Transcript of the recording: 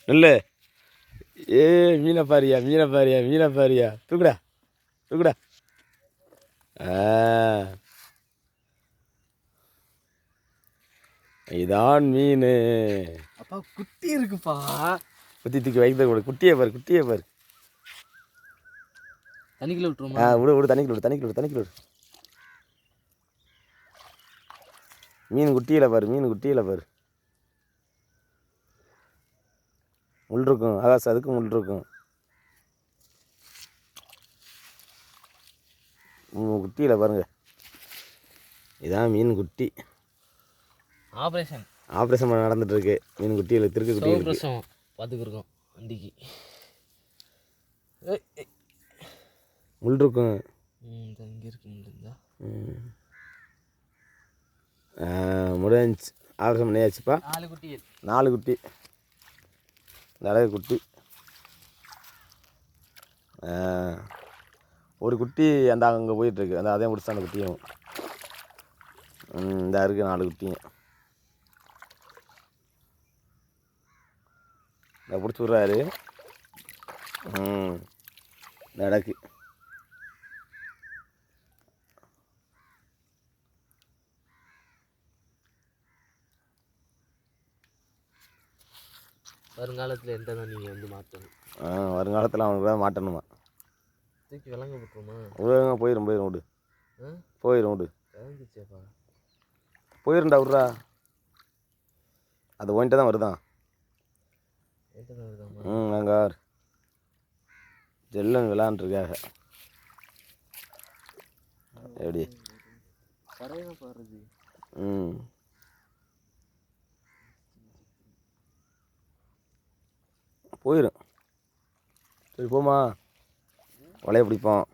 நெல்லு. ஏ மீனை பாரியா, மீனை பாரியா, மீனை பாரியா. தூக்குடா, தூக்குடா. இதான் மீன். அப்பா குட்டி இருக்குப்பா. குத்தி தூக்கி வைக்கிறத கூட. குட்டியை பாரு, குட்டியை பாரு. தண்ணிக்குள்ள விட்டுருமா? விடு விடு, தண்ணிக்குள்ள விடு, தண்ணிக்குள்ள விடு, தண்ணிக்குள்ள விடு. மீன் குட்டியில் பாரு, மீன் குட்டியில் பாரு. முள் இருக்கும் ஆகாஷ், அதுக்கு முள் இருக்கும். குட்டியில் பாருங்க, இதான் மீன் குட்டி. ஆப்ரேஷன் ஆப்ரேஷன் நடந்துட்டு இருக்கு. மீன் குட்டியில் திருக்கு குட்டி பிரசவம் பார்த்துக்கிருக்கோம் வண்டிக்கு. முள் இருக்கும். இங்கே இருக்கு முடிஞ்சா முடிஞ்சு. ஆப்ரேஷன் பண்ணியாச்சுப்பா. 4 குட்டி. 4 குட்டி. இந்த அழகு குட்டி. ஒரு குட்டி அந்த அங்கே போயிட்டுருக்கு. அந்த அதையும் முடிச்சு அந்த குட்டியும். இந்த இருக்குது 4 குட்டியும். இதை பிடிச்சி விட்றாரு. நடக்கு. வருங்காலத்தில் எந்த தான் நீங்கள் வந்து மாற்றணும். வருங்காலத்தில் அவனுக்கு தான் மாட்டணுமா? தூக்கி விளங்க போட்டுருமா? போயிடும் விடு. போயிடும் விடு. விளங்குச்சேப்பா. போயிருண்டா விட்றா. அது ஓன்ட்டு தான் வருதான். அங்கே ஜெல்லன் விளாண்டுருக்காக. எப்படி போயிடும். சரி போமா, வலையை பிடிப்போம்.